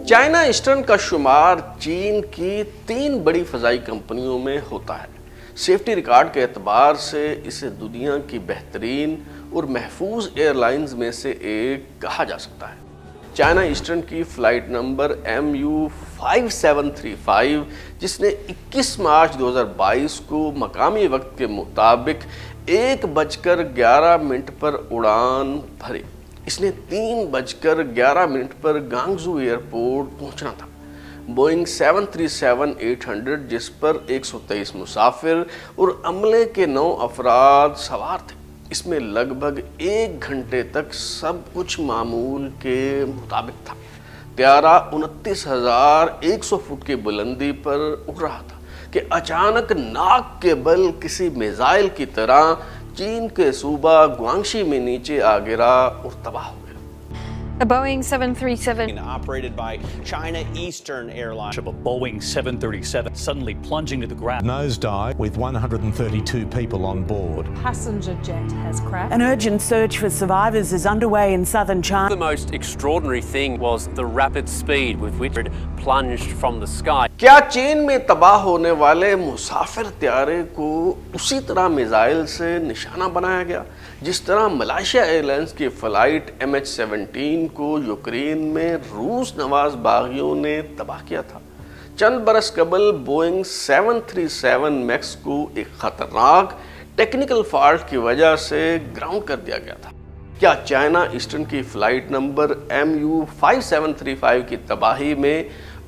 China eastern کا شمار چین کی 3 بڑی فضائی کمپنیوں میں ہوتا ہے۔ سیفٹی ریکارڈ کے اعتبار سے اسے دنیا کی بہترین اور محفوظ ایئر لائنز میں سے ایک کہا جا سکتا ہے۔ چائنا ایسٹرن کی فلائٹ نمبر MU5735 جس نے 21 مارچ 2022 کو مقامی وقت کے مطابق 1:11 پر اڑان بھری۔ اس نے 3:11 پر گانگزو ایئرپورٹ پہنچنا تھا۔ بوئنگ 737-800 جس پر 123 مسافر اور عملے کے 9 افراد سوار تھے، اس میں لگ بھگ 1 گھنٹے تک سب کچھ معمول کے مطابق تھا۔ طیارہ 29,100 فٹ کی بلندی پر اڑ رہا تھا کہ اچانک ناک کے بل کسی میزائل کی طرح چین کے صوبہ گوانگشی میں نیچے آ گرا اور تباہ ہو گیا۔ A Boeing 737 operated by China Eastern Airlines. Of a Boeing 737 suddenly plunging to the ground. Nosedive with 132 people on board. Passenger jet has crashed. An urgent search for survivors is underway in southern China. The most extraordinary thing was the rapid speed with which it plunged from the sky. کیا چین میں تباہ ہونے والے مسافر طیارے کو اسی طرح میزائل سے نشانہ بنایا گیا جس طرح ملائیشیا ایئر لائنز کی فلائٹ MH17 کو یوکرین میں روس نواز باغیوں نے تباہ کیا تھا؟ چند برس قبل بوئنگ 737 میکس کو ایک خطرناک ٹیکنیکل فالٹ کی وجہ سے گراؤنڈ کر دیا گیا تھا۔ کیا چائنا ایسٹرن کی فلائٹ نمبر MU5735 کی تباہی میں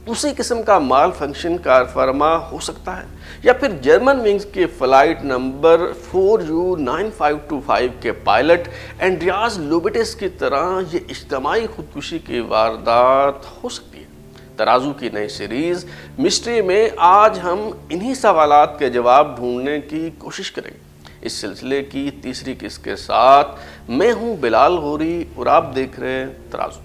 اسی قسم کا مال فنکشن کار فرما ہو سکتا ہے، یا پھر جرمن ونگز کی فلائٹ نمبر 4U9525 کے پائلٹ اینڈریاس لوبٹس کی طرح یہ اجتماعی خودکشی کی واردات ہو سکتی ہے؟ ترازو کی نئی سیریز مسٹری میں آج ہم انہی سوالات کے جواب ڈھونڈنے کی کوشش کریں گے۔ اس سلسلے کی تیسری قسط کے ساتھ میں ہوں بلال غوری اور آپ دیکھ رہے ہیں ترازو۔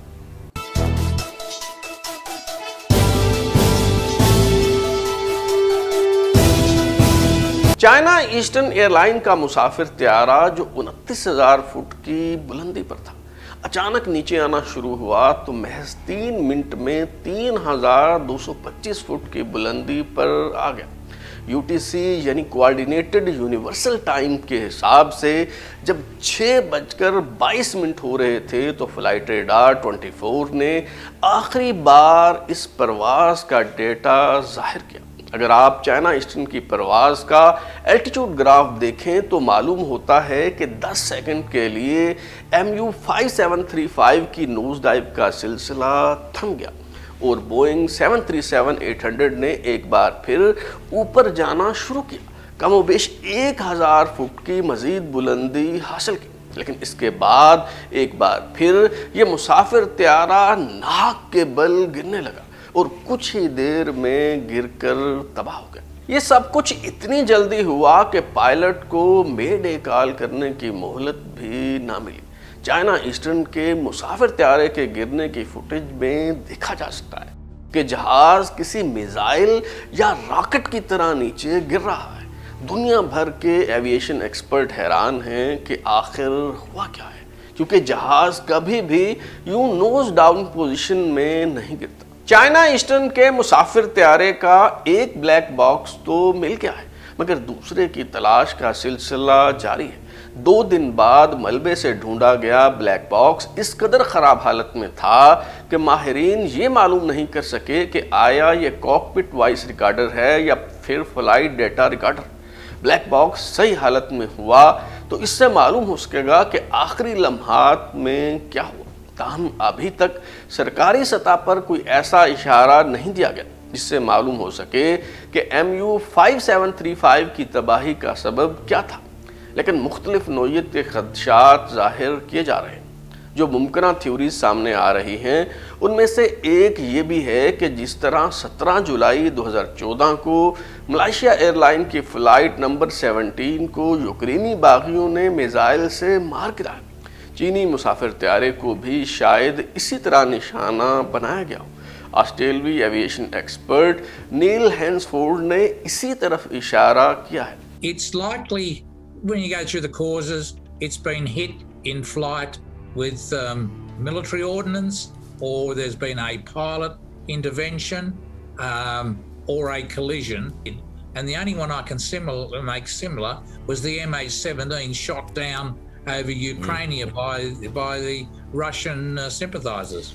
چائنا ایسٹرن ایئر لائن کا مسافر طیارہ جو 29,000 فٹ کی بلندی پر تھا اچانک نیچے آنا شروع ہوا تو محض 3 منٹ میں 3,225 فٹ کی بلندی پر آ گیا۔ UTC یعنی کوارڈینیٹڈ یونیورسل ٹائم کے حساب سے جب 6:22 ہو رہے تھے تو فلائٹ ریڈار 24 نے آخری بار اس پرواز کا ڈیٹا ظاہر کیا۔ اگر آپ چائنا ایسٹرن کی پرواز کا الٹیٹیوڈ گراف دیکھیں تو معلوم ہوتا ہے کہ 10 سیکنڈ کے لیے MU5735 کی نوز ڈائیو کا سلسلہ تھم گیا اور بوئنگ 737-800 نے ایک بار پھر اوپر جانا شروع کیا، کم و بیش 1,000 فٹ کی مزید بلندی حاصل کی۔ لیکن اس کے بعد ایک بار پھر یہ مسافر طیارہ ناک کے بل گرنے لگا اور کچھ ہی دیر میں گر کر تباہ ہو گیا۔ یہ سب کچھ اتنی جلدی ہوا کہ پائلٹ کو مے ڈے کال کرنے کی مہلت بھی نہ ملی۔ چائنا ایسٹرن کے مسافر طیارے کے گرنے کی فوٹیج میں دیکھا جا سکتا ہے کہ جہاز کسی میزائل یا راکٹ کی طرح نیچے گر رہا ہے۔ دنیا بھر کے ایویشن ایکسپرٹ حیران ہیں کہ آخر ہوا کیا ہے، کیونکہ جہاز کبھی بھی یوں نوز ڈاؤن پوزیشن میں نہیں گرتا۔ چائنا ایسٹرن کے مسافر طیارے کا ایک بلیک باکس تو مل گیا ہے، مگر دوسرے کی تلاش کا سلسلہ جاری ہے۔ 2 دن بعد ملبے سے ڈھونڈا گیا بلیک باکس اس قدر خراب حالت میں تھا کہ ماہرین یہ معلوم نہیں کر سکے کہ آیا یہ کاکپٹ وائس ریکارڈر ہے یا پھر flight data recorder. Black box صحیح حالت میں ہوا تو اس سے معلوم ہو سکے گا کہ آخری لمحات میں کیا ہوا۔ تاہم ابھی تک سرکاری سطح پر کوئی ایسا اشارہ نہیں دیا گیا جس سے معلوم ہو سکے کہ MU5735 کی تباہی کا سبب کیا تھا، لیکن مختلف نوعیت کے خدشات ظاہر کیے جا رہے ہیں۔ جو ممکنہ تھیوریز سامنے آ رہی ہیں ان میں سے ایک یہ بھی ہے کہ جس طرح 17 جولائی 2014 کو ملائیشیا ایئر لائن کی فلائٹ نمبر 17 کو یوکرینی باغیوں نے میزائل سے مار گرایا، چینی مسافر طیارے کو بھی شاید اسی طرح نشانہ بنایا گیا ہو۔ آسٹریلوی ایویشن ایکسپرٹ نیل ہینسفورڈ نے اسی طرف اشارہ کیا ہے۔ It's likely when you go through the causes, it's been hit in flight with military ordnance, or there's been a pilot intervention or a collision. And the only one I can make similar was the MH17 shot down over Ukraine by the Russian sympathizers.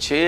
6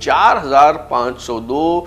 4502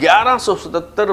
1177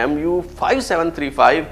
MU-5735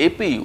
APU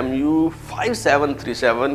MU-5737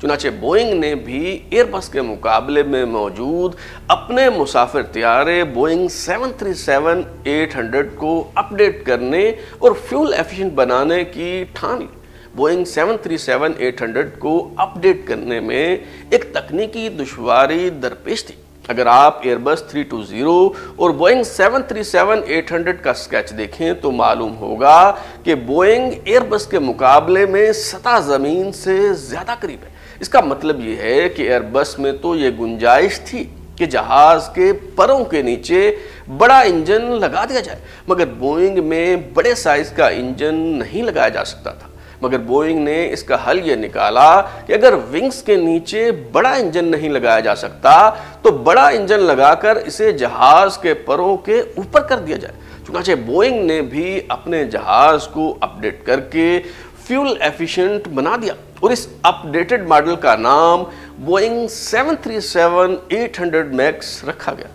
چنانچہ Boeing نے بھی year بس کے مقابلے میں موجود اپنے مسافر طیارے بوئنگ 737-800 کو اپڈیٹ کرنے اور فیول ایفیشنٹ بنانے کی ٹھان لی۔ بوئنگ 737-800 کو اپڈیٹ کرنے میں ایک تکنیکی دشواری درپیش تھی۔ اگر آپ ایئر بس 320 اور بوئنگ 737-800 کا سکیچ دیکھیں تو معلوم ہوگا کہ بوئنگ ایئر بس کے مقابلے میں سطح زمین سے زیادہ قریب ہے۔ اس کا مطلب یہ ہے کہ ایئر بس میں تو یہ گنجائش تھی کہ جہاز کے پروں کے نیچے بڑا انجن لگا دیا جائے، مگر بوئنگ میں بڑے سائز کا انجن نہیں لگایا جا سکتا تھا۔ مگر بوئنگ نے اس کا حل یہ نکالا کہ اگر ونگز کے نیچے بڑا انجن نہیں لگایا جا سکتا تو بڑا انجن لگا کر اسے جہاز کے پروں کے اوپر کر دیا جائے۔ چنانچہ بوئنگ نے بھی اپنے جہاز کو اپڈیٹ کر کے فیول ایفیشنٹ بنا دیا اور اس اپڈیٹڈ ماڈل کا نام بوئنگ 737-800 میکس رکھا گیا۔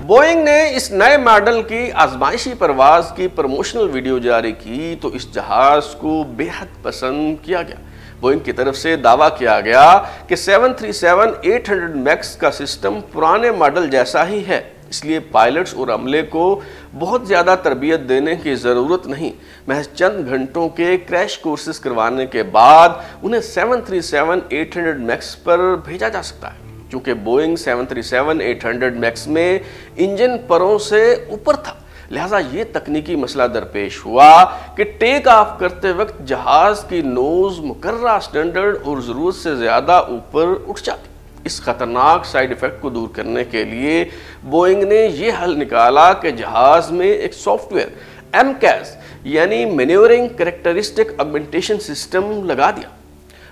بوئنگ نے اس نئے ماڈل کی آزمائشی پرواز کی پروموشنل ویڈیو جاری کی تو اس جہاز کو بے حد پسند کیا گیا۔ بوئنگ کی طرف سے دعویٰ کیا گیا کہ 737-800 میکس کا سسٹم پرانے ماڈل جیسا ہی ہے، اس لیے پائلٹس اور عملے کو بہت زیادہ تربیت دینے کی ضرورت نہیں، محض چند گھنٹوں کے کریش کورسز کروانے کے بعد انہیں 737-800 میکس پر بھیجا جا سکتا ہے۔ چونکہ بوئنگ 737-800 میکس میں انجن پروں سے اوپر تھا، لہٰذا یہ تکنیکی مسئلہ درپیش ہوا کہ ٹیک آف کرتے وقت جہاز کی نوز مقررہ سٹینڈرڈ اور ضرورت سے زیادہ اوپر اٹھ جاتی۔ اس خطرناک سائیڈ ایفیکٹ کو دور کرنے کے لیے بوئنگ نے یہ حل نکالا کہ جہاز میں ایک سافٹ ویئر MCAS یعنی مینیورنگ کریکٹرسٹک آگمنٹیشن سسٹم لگا دیا۔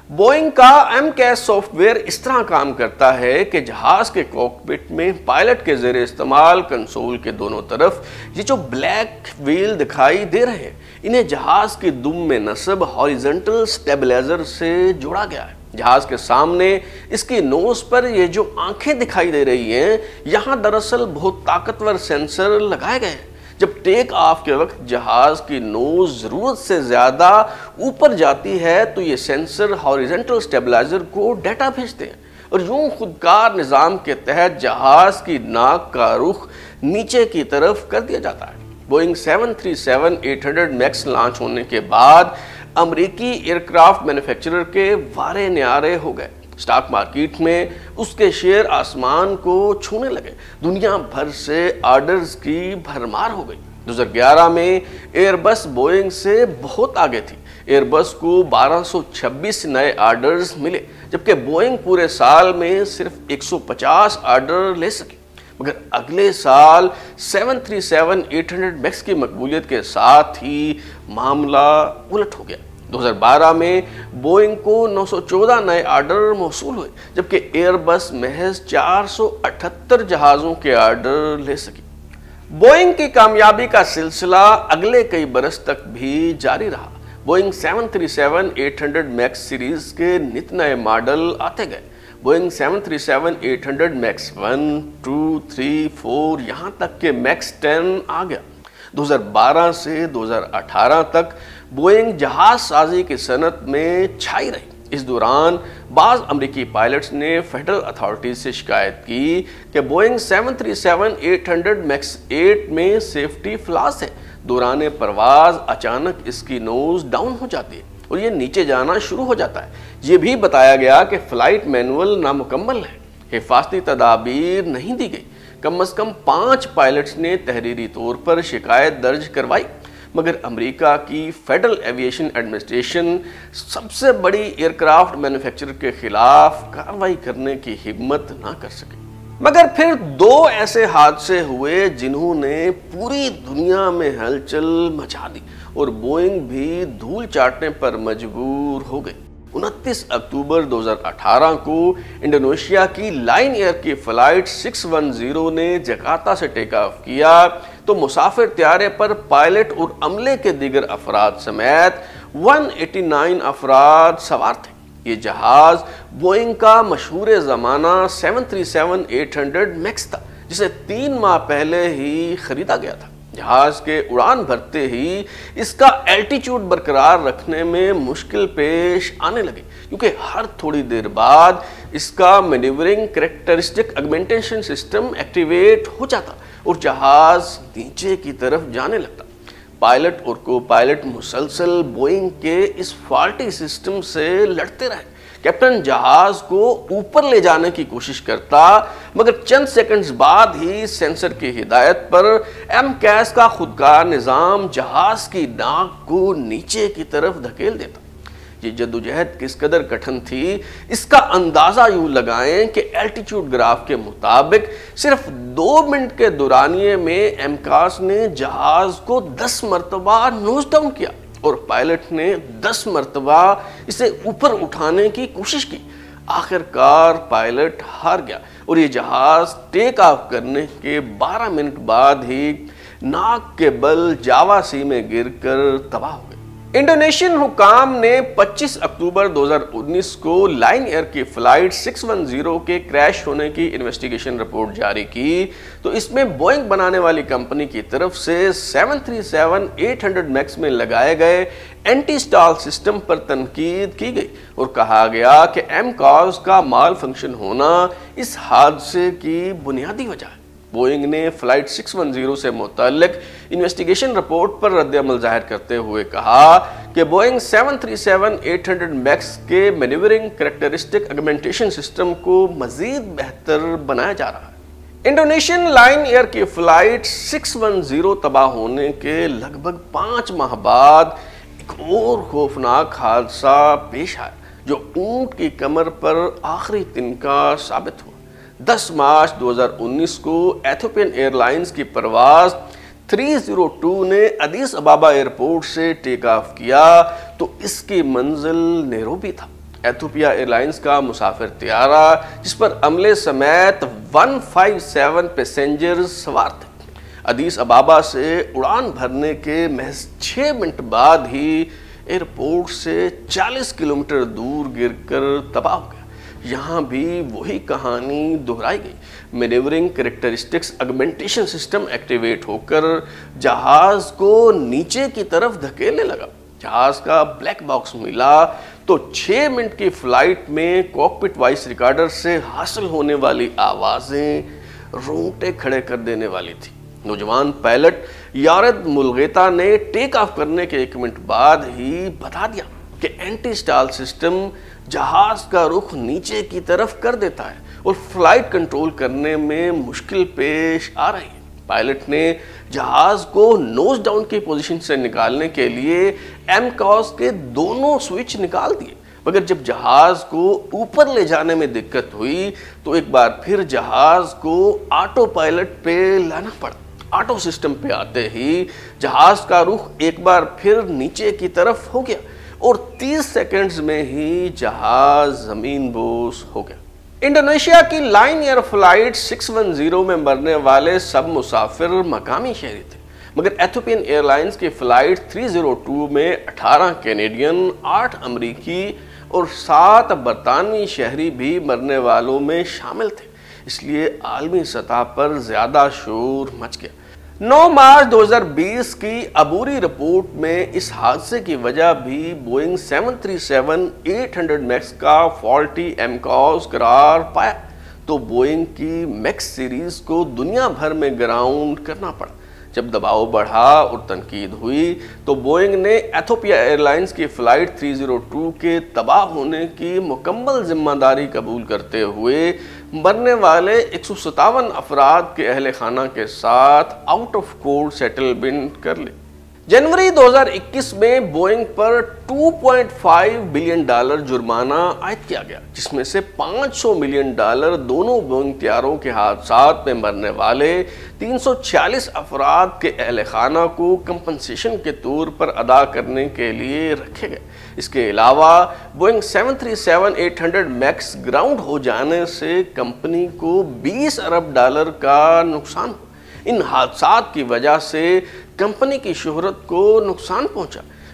بوئنگ کا MCAS سافٹ ویئر اس طرح کام کرتا ہے کہ جہاز کے کاکپٹ میں پائلٹ کے زیر استعمال کنسول کے دونوں طرف یہ جو بلیک ویل دکھائی دے رہے ہیں، انہیں جہاز کی دم میں نصب ہاریزنٹل سٹیبلائزر سے جوڑا گیا ہے۔ جہاز کے سامنے اس کی نوز پر یہ جو آنکھیں دکھائی دے رہی ہیں، یہاں دراصل بہت طاقتور سینسر لگائے گئے ہیں۔ جب ٹیک آف کے وقت جہاز کی نوز ضرورت سے زیادہ اوپر جاتی ہے تو یہ سینسر ہاریزنٹل سٹیبلائزر کو ڈیٹا بھیجتے ہیں اور یوں خودکار نظام کے تحت جہاز کی ناک کا رخ نیچے کی طرف کر دیا جاتا ہے۔ بوئنگ 737-800 میکس لانچ ہونے کے بعد امریکی ایئرکرافٹ مینوفیکچرر کے وارے نیارے ہو گئے۔ سٹاک مارکیٹ میں اس کے شیئر آسمان کو چھونے لگے، دنیا بھر سے آرڈرز کی بھرمار ہو گئی۔ 2011 میں ایئر بس بوئنگ سے بہت آگے تھی۔ ایئر بس کو 1226 نئے آرڈرز ملے، جبکہ بوئنگ پورے سال میں صرف 150 آرڈر لے سکی۔ مگر اگلے سال 737-800 میکس کی مقبولیت کے ساتھ ہی معاملہ الٹ ہو گیا۔ 2012 میں بوئنگ کو 914 نئے آرڈر موصول ہوئے، جبکہ ایئر بس محض 478 جہازوں کے آرڈر لے سکی۔ بوئنگ کی کامیابی کا سلسلہ اگلے کئی برس تک بھی جاری رہا۔ بوئنگ 737-800 میکس سیریز کے نت نئے ماڈل آتے گئے۔ بوئنگ 737-800 میکس 1، 2، 3، 4 یہاں تک کہ میکس 10 آ گیا۔ 2012 سے 2018 تک بوئنگ جہاز سازی کی صنعت میں چھائی رہی۔ اس دوران بعض امریکی پائلٹس نے فیڈرل اتھارٹیز سے شکایت کی کہ بوئنگ 737-800 میکس 8 میں سیفٹی فلاس ہے۔ دوران پرواز اچانک اس کی نوز ڈاؤن ہو جاتی ہے اور یہ نیچے جانا شروع ہو جاتا ہے۔ یہ بھی بتایا گیا کہ فلائٹ مینول نامکمل ہے، حفاظتی تدابیر نہیں دی گئی۔ کم از کم 5 پائلٹس نے تحریری طور پر شکایت درج کروائی، مگر امریکہ کی فیڈرل ایویشن ایڈمنسٹریشن سب سے بڑی ایئرکرافٹ مینوفیکچرر کے خلاف کارروائی کرنے کی ہمت نہ کر سکی۔ مگر پھر 2 ایسے حادثے ہوئے جنہوں نے پوری دنیا میں ہلچل مچا دی اور بوئنگ بھی دھول چاٹنے پر مجبور ہو گئی۔ 29 اکتوبر 2018 کو انڈونیشیا کی لائن ایئر کی فلائٹ 610 نے جکارتہ سے ٹیک آف کیا تو مسافر طیارے پر پائلٹ اور عملے کے دیگر افراد سمیت 189 افراد سوار تھے۔ یہ جہاز بوئنگ کا مشہور زمانہ 737-800 میکس تھا، جسے 3 ماہ پہلے ہی خریدا گیا تھا۔ جہاز کے اڑان بھرتے ہی اس کا الٹیچیوڈ برقرار رکھنے میں مشکل پیش آنے لگی، کیونکہ ہر تھوڑی دیر بعد اس کا مینیورنگ کریکٹرسٹک اگمنٹیشن سسٹم ایکٹیویٹ ہو جاتا اور جہاز نیچے کی طرف جانے لگتا۔ پائلٹ اور کو پائلٹ مسلسل بوئنگ کے اس فالٹی سسٹم سے لڑتے رہے۔ کیپٹن جہاز کو اوپر لے جانے کی کوشش کرتا، مگر چند سیکنڈز بعد ہی سینسر کی ہدایت پر MCAS کا خودکار نظام جہاز کی ناک کو نیچے کی طرف دھکیل دیتا۔ یہ جدوجہد کس قدر کٹھن تھی اس کا اندازہ یوں لگائیں کہ الٹیچیوڈ گراف کے مطابق صرف 2 منٹ کے دورانیے میں MCAS نے جہاز کو 10 مرتبہ نوز ڈاؤن کیا اور پائلٹ نے 10 مرتبہ اسے اوپر اٹھانے کی کوشش کی۔ آخر کار پائلٹ ہار گیا اور یہ جہاز ٹیک آف کرنے کے 12 منٹ بعد ہی ناک کے بل جاوا سی میں گر کر تباہ ہو گیا۔ انڈونیشین حکام نے 25 اکتوبر 2019 کو لائن ایئر کی فلائٹ 610 کے کریش ہونے کی انویسٹیگیشن رپورٹ جاری کی تو اس میں بوئنگ بنانے والی کمپنی کی طرف سے 737-800 میکس میں لگائے گئے اینٹی سٹال سسٹم پر تنقید کی گئی اور کہا گیا کہ MCAS کا مال فنکشن ہونا اس حادثے کی بنیادی وجہ ہے۔ بوئنگ نے فلائٹ 610 سے متعلق انویسٹیگیشن رپورٹ پر رد عمل ظاہر کرتے ہوئے کہا کہ بوئنگ 737-800 میکس کے مینیورنگ کریکٹرسٹک اگمنٹیشن سسٹم کو مزید بہتر بنایا جا رہا ہے۔ انڈونیشین لائن ایئر کی فلائٹ 610 تباہ ہونے کے لگ بھگ 5 ماہ بعد ایک اور خوفناک حادثہ پیش آیا جو اونٹ کی کمر پر آخری تنکا ثابت ہوا۔ 10 مارچ 2019 کو ایتھوپین ایئر لائنز کی پرواز 302 نے ادیس ابابا ایئرپورٹ سے ٹیک آف کیا تو اس کی منزل نیروبی تھا۔ ایتھوپیا ایئر لائنز کا مسافر طیارہ جس پر عملے سمیت 157 پیسنجرز سوار تھے، ادیس ابابا سے اڑان بھرنے کے محض 6 منٹ بعد ہی ایئرپورٹ سے 40 کلومیٹر دور گر کر تباہ ہو گیا۔ یہاں بھی وہی کہانی دہرائی گئی۔ مینیورنگ کریکٹرسٹکس اگمنٹیشن سسٹم ایکٹیویٹ ہو کر جہاز کو نیچے کی طرف دھکیلنے لگا۔ جہاز کا بلیک باکس ملا تو 6 منٹ کی فلائٹ میں کاکپٹ وائس ریکارڈر سے حاصل ہونے والی آوازیں رونگٹے کھڑے کر دینے والی تھی۔ نوجوان پائلٹ یارد ملغیتا نے ٹیک آف کرنے کے 1 منٹ بعد ہی بتا دیا کہ اینٹی سٹال سسٹم جہاز کا رخ نیچے کی طرف کر دیتا ہے اور فلائٹ کنٹرول کرنے میں مشکل پیش آ رہی ہے۔ پائلٹ نے جہاز کو نوز ڈاؤن کی پوزیشن سے نکالنے کے لیے MCAS کے دونوں سوئچ نکال دیے، مگر جب جہاز کو اوپر لے جانے میں دقت ہوئی تو ایک بار پھر جہاز کو آٹو پائلٹ پہ لانا پڑا۔ آٹو سسٹم پہ آتے ہی جہاز کا رخ ایک بار پھر نیچے کی طرف ہو گیا اور 30 سیکنڈز میں ہی جہاز زمین بوس ہو گیا۔ انڈونیشیا کی لائن ایئر فلائٹ 610 میں مرنے والے سب مسافر مقامی شہری تھے، مگر ایتھوپین ایئر لائنز کی فلائٹ 302 میں 18 کینیڈین، 8 امریکی اور 7 برطانوی شہری بھی مرنے والوں میں شامل تھے، اس لیے عالمی سطح پر زیادہ شور مچ گیا۔ 9 مارچ 2020 کی عبوری رپورٹ میں اس حادثے کی وجہ بھی بوئنگ 737-800 میکس کا فالٹی MCAS قرار پایا تو بوئنگ کی میکس سیریز کو دنیا بھر میں گراؤنڈ کرنا پڑا۔ جب دباؤ بڑھا اور تنقید ہوئی تو بوئنگ نے ایتھوپیا ایئر لائنز کی فلائٹ 302 کے تباہ ہونے کی مکمل ذمہ داری قبول کرتے ہوئے مرنے والے 157 افراد کے اہل خانہ کے ساتھ آؤٹ آف کورٹ سیٹلمنٹ کر لی۔ جنوری 2021 میں بوئنگ پر $2.5 بلین جرمانہ عائد کیا گیا، جس میں سے $500 ملین دونوں بوئنگ طیاروں کے حادثات میں مرنے والے 346 افراد کے اہل خانہ کو کمپنسیشن کے طور پر ادا کرنے کے لیے رکھے گئے۔ اس کے علاوہ بوئنگ 737-800 میکس گراؤنڈ ہو جانے سے کمپنی کو $20 ارب کا نقصان ہوا۔ ان حادثات کی وجہ سے کمپنی کی شہرت کو نقصان پہنچا۔